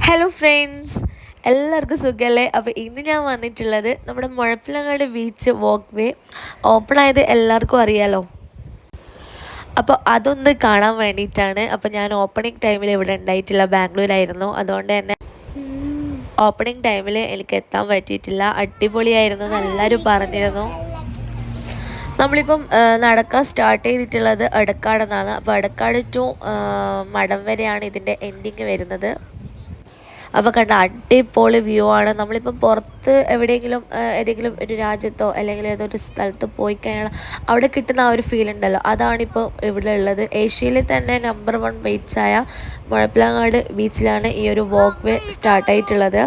Hello friends, എല്ലാവർക്കും സുഖമല്ലേ? അപ്പോൾ ഇന്ന് ഞാൻ വന്നിട്ടുള്ളത് നമ്മുടെ മുഴപ്പിലങ്ങാട് ബീച്ച് വാക്ക് വേ ഓപ്പൺ ആയത് എല്ലാവർക്കും അറിയാലോ. അപ്പോൾ അതൊന്ന് കാണാൻ വേണ്ടിയിട്ടാണ്. അപ്പോൾ ഞാൻ ഓപ്പണിംഗ് ടൈമിൽ ഇവിടെ ഉണ്ടായിട്ടില്ല, ബാംഗ്ലൂരായിരുന്നു. അതുകൊണ്ട് തന്നെ ഓപ്പണിംഗ് ടൈമിൽ എനിക്ക് എത്താൻ പറ്റിയിട്ടില്ല. അടിപൊളിയായിരുന്നു എന്ന് എല്ലാവരും പറഞ്ഞിരുന്നു. നമ്മളിപ്പം നടക്കാൻ സ്റ്റാർട്ട് ചെയ്തിട്ടുള്ളത് എടക്കാട് നിന്നാണ്. അപ്പോൾ എടക്കാട് ടു മഠം വരെയാണ് ഇതിൻ്റെ എൻഡിങ് വരുന്നത്. അപ്പോൾ കണ്ട അടിപൊളി വ്യൂ ആണ്. നമ്മളിപ്പം പുറത്ത് എവിടെയെങ്കിലും ഏതെങ്കിലും ഒരു രാജ്യത്തോ അല്ലെങ്കിൽ ഏതൊരു സ്ഥലത്ത് പോയി കഴിഞ്ഞാൽ അവിടെ കിട്ടുന്ന ആ ഒരു ഫീൽ ഉണ്ടല്ലോ, അതാണിപ്പോൾ ഇവിടെ ഉള്ളത്. ഏഷ്യയിലെ തന്നെ നമ്പർ 1 ബീച്ചായ മുഴപ്പിലങ്ങാട് ബീച്ചിലാണ് ഈ ഒരു വാക്ക് വേ സ്റ്റാർട്ടായിട്ടുള്ളത്.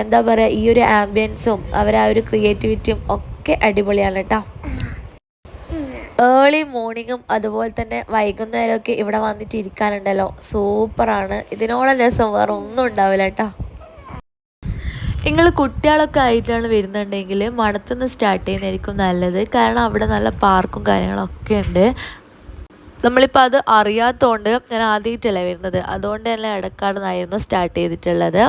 എന്താ പറയുക, ഈ ഒരു ആംബിയൻസും അവരെ ആ ഒരു ക്രിയേറ്റിവിറ്റിയും ഒക്കെ അടിപൊളിയാണ് കേട്ടോ. ഏർലി മോർണിംഗും അതുപോലെ തന്നെ വൈകുന്നേരമൊക്കെ ഇവിടെ വന്നിട്ട് ഇരിക്കാനുണ്ടല്ലോ, സൂപ്പറാണ്. ഇതിനോളം രസം വേറെ ഒന്നും ഉണ്ടാവില്ല കേട്ടോ. നിങ്ങൾ കുട്ടികളൊക്കെ ആയിട്ടാണ് വരുന്നുണ്ടെങ്കിൽ മഠത്തുനിന്ന് സ്റ്റാർട്ട് ചെയ്യുന്നതായിരിക്കും നല്ലത്. കാരണം അവിടെ നല്ല പാർക്കും കാര്യങ്ങളൊക്കെ ഉണ്ട്. നമ്മളിപ്പോൾ അത് അറിയാത്തതുകൊണ്ട് ഞാൻ ആദ്യമായിട്ടല്ല വരുന്നത്, അതുകൊണ്ട് തന്നെ എടക്കാട് നിന്നായിരുന്നു സ്റ്റാർട്ട് ചെയ്തിട്ടുള്ളത്.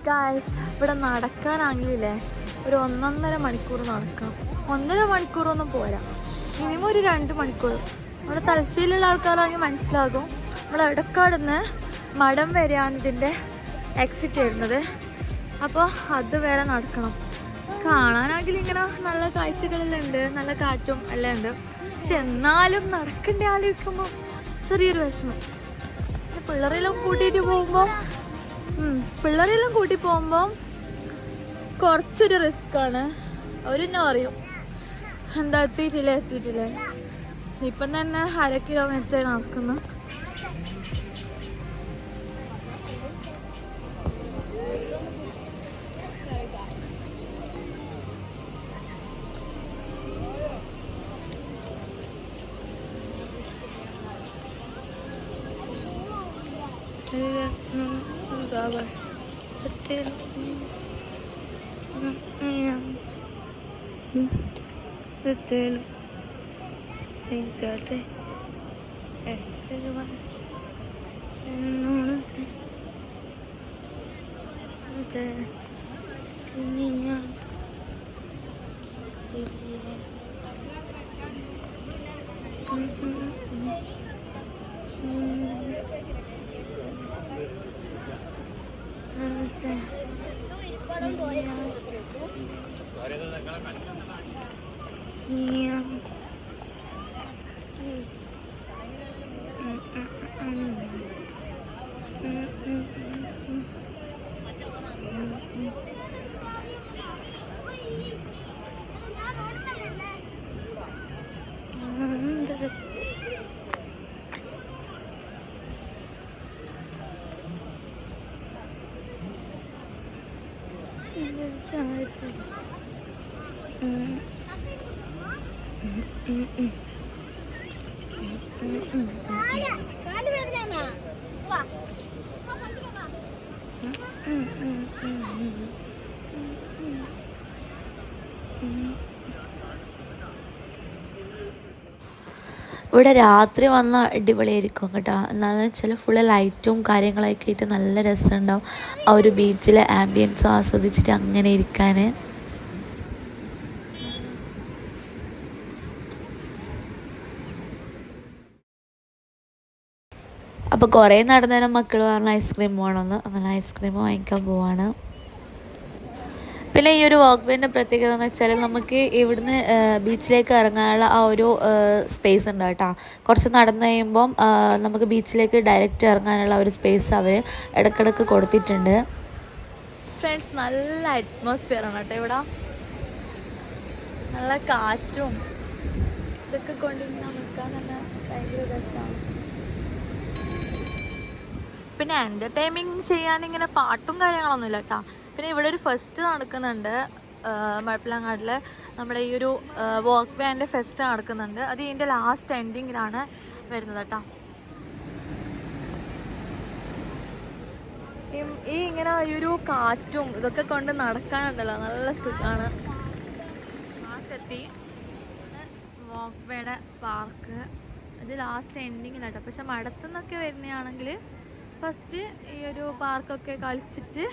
ഗായ്സ്, ഇവിടെ നടക്കാനാണെങ്കിലേ ഒരു 1.5 മണിക്കൂർ നടക്കണം. 1.5 മണിക്കൂറൊന്നും പോരാ, മിനിമം ഒരു 2 മണിക്കൂർ. നമ്മുടെ തലശ്ശേരിയിലുള്ള ആൾക്കാരാണെങ്കിൽ മനസ്സിലാകും. നമ്മൾ എടക്കാട് നിന്ന് മഠം വരെയാണ് ഇതിൻ്റെ എക്സിറ്റ് വരുന്നത്. അപ്പോൾ അത് വരെ നടക്കണം. കാണാനാണെങ്കിൽ ഇങ്ങനെ നല്ല കാഴ്ചകളെല്ലാം ഉണ്ട്, നല്ല കാറ്റും എല്ലാം ഉണ്ട്. പക്ഷെ എന്നാലും നടക്കേണ്ട ആലോചിക്കുമ്പോൾ ചെറിയൊരു വിഷമം. പിള്ളേരെല്ലാം കൂട്ടിയിട്ട് പോകുമ്പോൾ കുറച്ചൊരു റിസ്ക്കാണ്. അവരെന്നെ പറയും, എന്താ എത്തിയിട്ടില്ലേ. ഇപ്പം തന്നെ 1/2 കിലോമീറ്റർ നടക്കുന്നു. ഇവിടെ രാത്രി വന്ന അടിപൊളിയായിരിക്കും കേട്ടോ. എന്താണെന്ന് വെച്ചാൽ ഫുള്ള് ലൈറ്റും കാര്യങ്ങളൊക്കെ ആയിട്ട് നല്ല രസമുണ്ടാവും. ആ ഒരു ബീച്ചിലെ ആംബിയൻസും ആസ്വദിച്ചിട്ട് അങ്ങനെ ഇരിക്കാൻ. അപ്പോൾ കുറേ നടന്നേരം മക്കൾ പറഞ്ഞ ഐസ്ക്രീം വേണമെന്ന്, അങ്ങനെ ഐസ്ക്രീം വാങ്ങിക്കാൻ പോവാണ്. പിന്നെ ഈ ഒരു വാക്ക് വേൻ്റെ പ്രത്യേകത എന്ന് വെച്ചാൽ നമുക്ക് ഇവിടുന്ന് ബീച്ചിലേക്ക് ഇറങ്ങാനുള്ള ആ ഒരു സ്പേസ് ഉണ്ട് കേട്ടോ. കുറച്ച് നടന്നു കഴിയുമ്പം നമുക്ക് ബീച്ചിലേക്ക് ഡയറക്റ്റ് ഇറങ്ങാനുള്ള ഒരു സ്പേസ് അവർ ഇടയ്ക്കിടയ്ക്ക് കൊടുത്തിട്ടുണ്ട്. ഫ്രണ്ട്സ്, നല്ല അറ്റ്മോസ്ഫിയർ ആണ് കേട്ടോ ഇവിടെ. നല്ല കാറ്റും ഇതൊക്കെ കൊണ്ടിങ്ങനെ നിൽക്കാൻ തന്നെ ഭയങ്കര രസമാണ്. പിന്നെ എൻ്റർടൈൻമെൻറ്റ് ചെയ്യാനിങ്ങനെ പാട്ടും കാര്യങ്ങളൊന്നുമില്ല കേട്ടോ. പിന്നെ ഇവിടെ ഒരു ഫെസ്റ്റ് നടക്കുന്നുണ്ട് മഴപ്പിലങ്ങാടിൽ. നമ്മുടെ ഈ ഒരു വാക്ക് വേൻ്റെ ഫെസ്റ്റ് നടക്കുന്നുണ്ട്. അത് ഇതിൻ്റെ ലാസ്റ്റ് എൻഡിങ്ങിലാണ് വരുന്നത് കേട്ടോ. ഈ ഇങ്ങനെ ഈ ഒരു കാറ്റും ഇതൊക്കെ കൊണ്ട് നടക്കാനുണ്ടല്ലോ, നല്ല സുഖമാണ്. പാർക്കെത്തി, വാക്ക് വേയുടെ പാർക്ക് ഇത് ലാസ്റ്റ് എൻഡിങ്ങിലാട്ടോ. പക്ഷെ മടത്തുനിന്നൊക്കെ വരുന്നതാണെങ്കിൽ ഫസ്റ്റ് ഈ ഒരു പാർക്കൊക്കെ കളിച്ചിട്ട്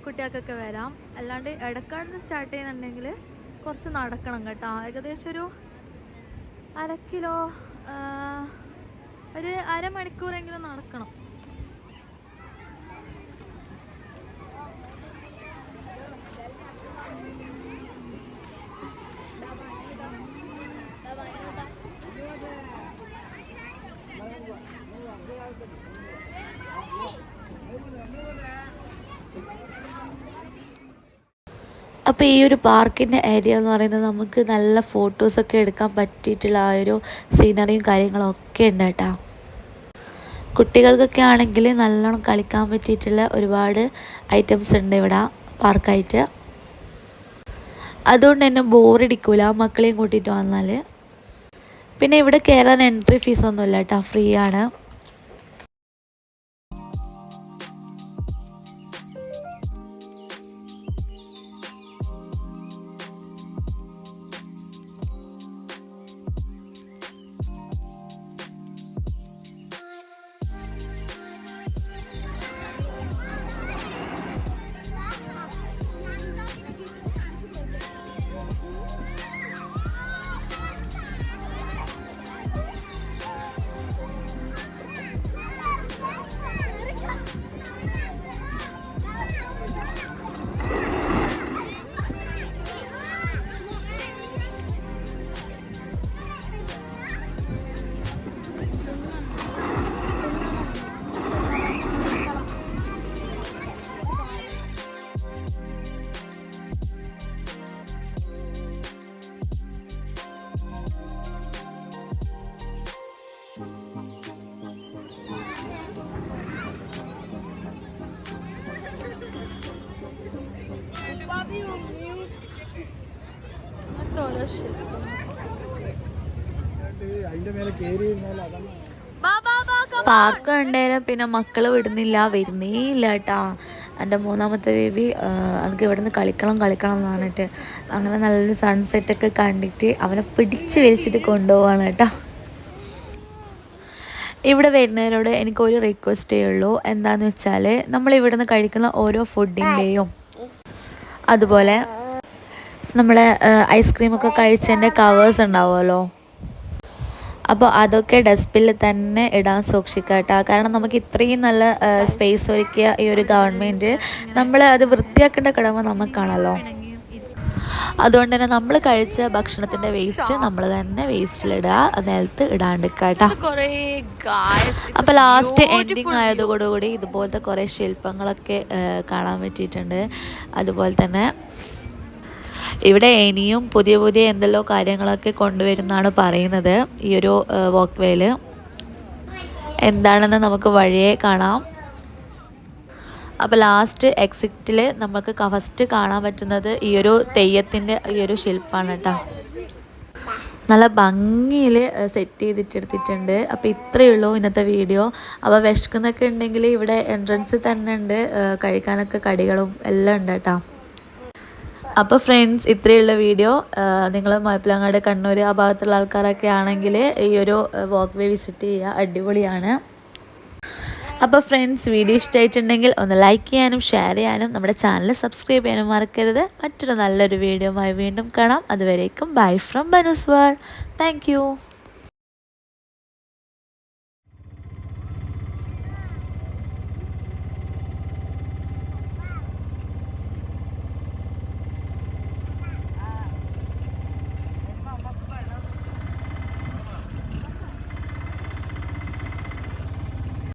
കുട്ടികൾക്കൊക്കെ വരാം. അല്ലാണ്ട് ഇടക്കാടുന്ന് സ്റ്റാർട്ട് ചെയ്യുന്നുണ്ടെങ്കിൽ കുറച്ച് നടക്കണം കേട്ടോ. ഏകദേശം ഒരു കിലോ ഒരു അരമണിക്കൂറെങ്കിലും നടക്കണം. അപ്പോൾ ഈ ഒരു പാർക്കിൻ്റെ ഏരിയ എന്ന് പറയുന്നത് നമുക്ക് നല്ല ഫോട്ടോസൊക്കെ എടുക്കാൻ പറ്റിയിട്ടുള്ള ആ ഒരു സീനറിയും കാര്യങ്ങളും ഒക്കെ ഉണ്ട് കേട്ടോ. കുട്ടികൾക്കൊക്കെ ആണെങ്കിൽ നല്ലോണം കളിക്കാൻ പറ്റിയിട്ടുള്ള ഒരുപാട് ഐറ്റംസ് ഉണ്ട് ഇവിടെ പാർക്കായിട്ട്. അതുകൊണ്ട് തന്നെ ബോറടിക്കൂല മക്കളെയും കൂട്ടിയിട്ട് വന്നാൽ. പിന്നെ ഇവിടെ കയറാൻ എൻട്രി ഫീസൊന്നുമില്ല കേട്ടോ, ഫ്രീ ആണ്. പാർക്ക് കണ്ടേരം പിന്നെ മക്കൾ വിടുന്നില്ല, വരുന്നേ ഇല്ല കേട്ടാ. എൻ്റെ മൂന്നാമത്തെ ബേബി എനിക്ക് ഇവിടുന്ന് കളിക്കണം എന്ന് പറഞ്ഞിട്ട് അങ്ങനെ നല്ലൊരു സൺസെറ്റൊക്കെ കണ്ടിട്ട് അവനെ പിടിച്ച് വലിച്ചിട്ട് കൊണ്ടുപോവാണ് കേട്ടോ. ഇവിടെ വരുന്നവരോട് എനിക്കൊരു റിക്വസ്റ്റേ ഉള്ളൂ. എന്താണെന്ന് വെച്ചാൽ നമ്മൾ ഇവിടുന്ന് കഴിക്കുന്ന ഓരോ ഫുഡിൻ്റെയും അതുപോലെ നമ്മളെ ഐസ്ക്രീമൊക്കെ കഴിച്ചതിൻ്റെ കവേഴ്സ് ഉണ്ടാവുമല്ലോ, അപ്പോൾ അതൊക്കെ ഡസ്റ്റ്ബിന്നിൽ തന്നെ ഇടാൻ സൂക്ഷിക്കുക കേട്ടോ. കാരണം നമുക്ക് ഇത്രയും നല്ല സ്പേസ് ഒരുക്കിയ ഈ ഒരു ഗവൺമെൻറ് നമ്മൾ അത് വൃത്തിയാക്കേണ്ട കടമ നമുക്കാണല്ലോ. അതുകൊണ്ട് തന്നെ നമ്മൾ കഴിച്ച ഭക്ഷണത്തിൻ്റെ വേസ്റ്റ് നമ്മൾ തന്നെ വേസ്റ്റിലിടുക, നിലത്ത് ഇടാണ്ടിരിക്കുക കേട്ടോ. അപ്പോൾ ലാസ്റ്റ് എൻഡിങ് ആയതോടുകൂടി ഇതുപോലത്തെ കുറേ ശില്പങ്ങളൊക്കെ കാണാൻ പറ്റിയിട്ടുണ്ട്. അതുപോലെ തന്നെ ഇവിടെ ഇനിയും പുതിയ പുതിയ എന്തെല്ലോ കാര്യങ്ങളൊക്കെ കൊണ്ടുവരുമെന്നാണ് പറയുന്നത്. ഈ ഒരു വാക്ക് വേയിൽ എന്താണെന്ന് നമുക്ക് വഴിയേ കാണാം. അപ്പോൾ ലാസ്റ്റ് എക്സിറ്റിൽ നമുക്ക് ഫസ്റ്റ് കാണാൻ പറ്റുന്നത് ഈ ഒരു തെയ്യത്തിൻ്റെ ഈ ഒരു ശില്പമാണ് കേട്ടോ. നല്ല ഭംഗിയിൽ സെറ്റ് ചെയ്തിട്ടെടുത്തിട്ടുണ്ട്. അപ്പോൾ ഇത്രയേ ഉള്ളൂ ഇന്നത്തെ വീഡിയോ. അപ്പോൾ വിശക്കുന്നൊക്കെ ഉണ്ടെങ്കിൽ ഇവിടെ എൻട്രൻസിൽ തന്നെ ഉണ്ട് കഴിക്കാനൊക്കെ കടികളും എല്ലാം ഉണ്ട് കേട്ടോ. അപ്പോൾ ഫ്രണ്ട്സ്, ഇത്രയുള്ള വീഡിയോ. നിങ്ങൾ മുഴപ്പിലങ്ങാട്, കണ്ണൂർ ആ ഭാഗത്തുള്ള ആൾക്കാരൊക്കെ ആണെങ്കിൽ ഈ ഒരു വാക്ക് വേ വിസിറ്റ് ചെയ്യുക, അടിപൊളിയാണ്. അപ്പോൾ ഫ്രണ്ട്സ്, വീഡിയോ ഇഷ്ടമായിട്ടുണ്ടെങ്കിൽ ഒന്ന് ലൈക്ക് ചെയ്യാനും ഷെയർ ചെയ്യാനും നമ്മുടെ ചാനൽ സബ്സ്ക്രൈബ് ചെയ്യാനും മറക്കരുത്. മറ്റൊരു നല്ലൊരു വീഡിയോയുമായി വീണ്ടും കാണാം. അതുവരേക്കും bye from Banus world. Thank you.